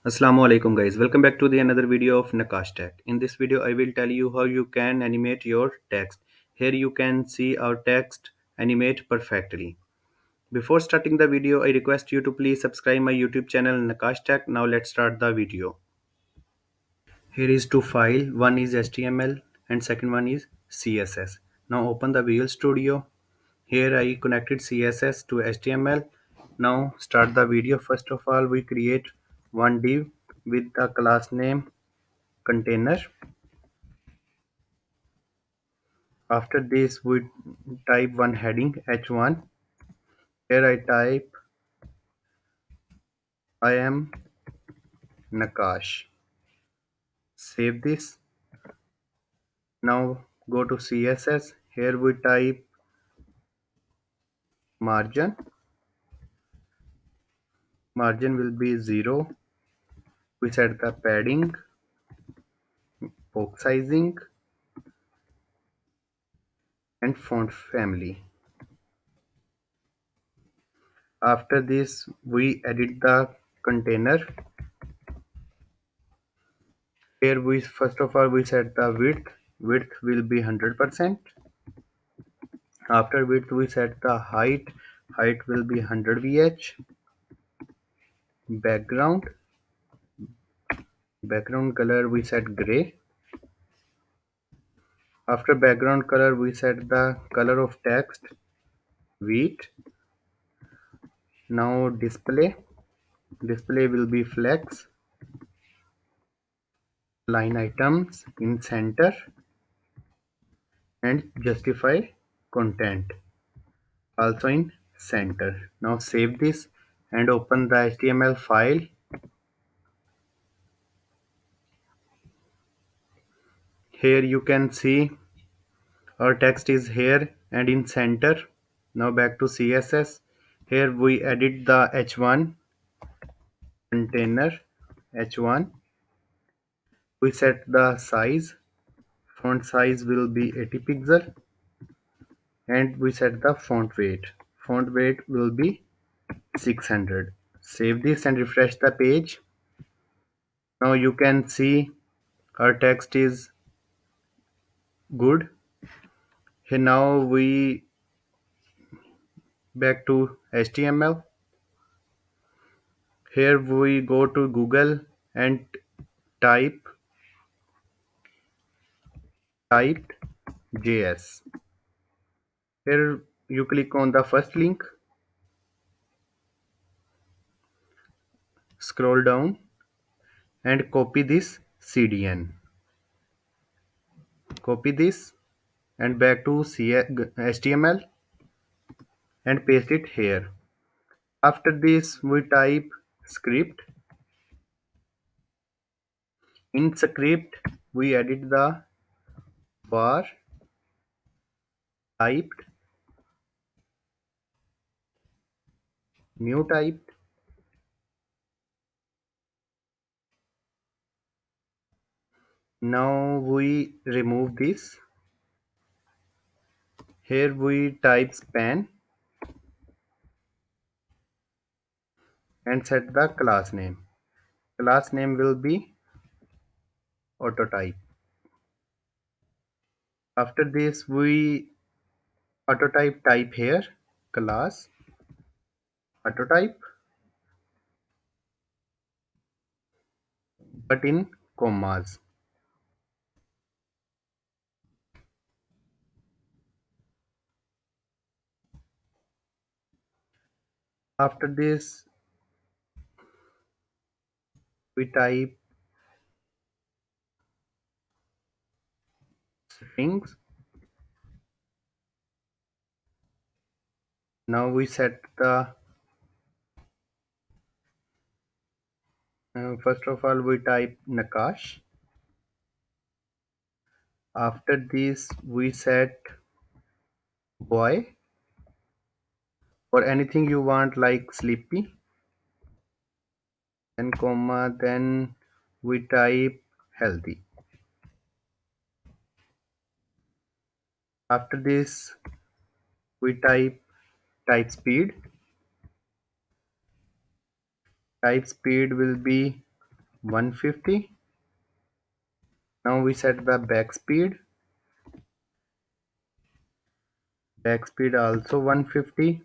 Assalamu alaikum guys, welcome back to the another video of Nakash Tech. In this video I will tell you how you can animate your text. Here you can see our text animate perfectly. Before starting the video I request you to please subscribe my YouTube channel Nakash Tech. Now let's start the video. Here is two file, one is HTML and second one is CSS. Now open the Visual Studio. Here I connected CSS to HTML. Now start the video. First of all we create one div with the class name container. After this we type one heading h1. Here I type I am Nakash. Save this. Now go to CSS. Here we type margin will be 0. We set the padding, box sizing and font family. After this we edit the container. Here we first of all we set the width will be 100%. After width we set the height will be 100 vh. Background color we set gray. After background color we set the color of text wheat. Now display will be flex. Line items in center and justify content also in center. Now save this and open the HTML file. Here you can see our text is here and in center. Now back to CSS. Here we edit the h1 container h1. We set the size. Font size will be 80 pixel and we set the font weight. Font weight will be 600. Save this and refresh the page. Now you can see our text is good. Here now we back to HTML. Here we go to Google and type typed JS. Here you click on the first link, scroll down and copy this CDN. Copy this and back to HTML and paste it here. After this we type script. In script we edit the var typed, new typed. Now we remove this. Here we type span and set the class name. Class name will be autotype. After this we type here class autotype but in commas. After this we type strings. Now we set the first of all we type Nakash. After this we set boy or anything you want like sleepy, then comma, then we type healthy. After this we type speed. Type speed will be 150. Now we set the back speed also 150,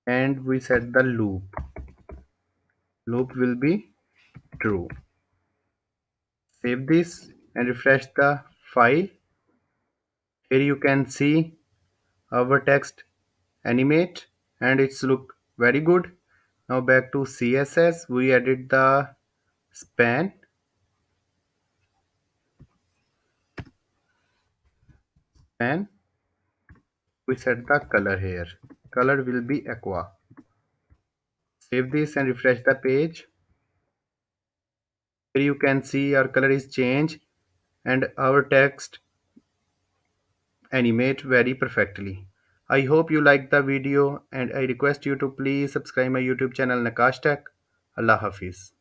and we set the loop will be true. Save this and refresh the file. Here you can see our text animate and it's look very good. Now back to CSS, we added the span. We set the color here. Color will be aqua. Save this and refresh the page. Here you can see our color is changed and our text animate very perfectly. I hope you liked the video and I request you to please subscribe my YouTube channel Nakash Tech. Allah Hafiz.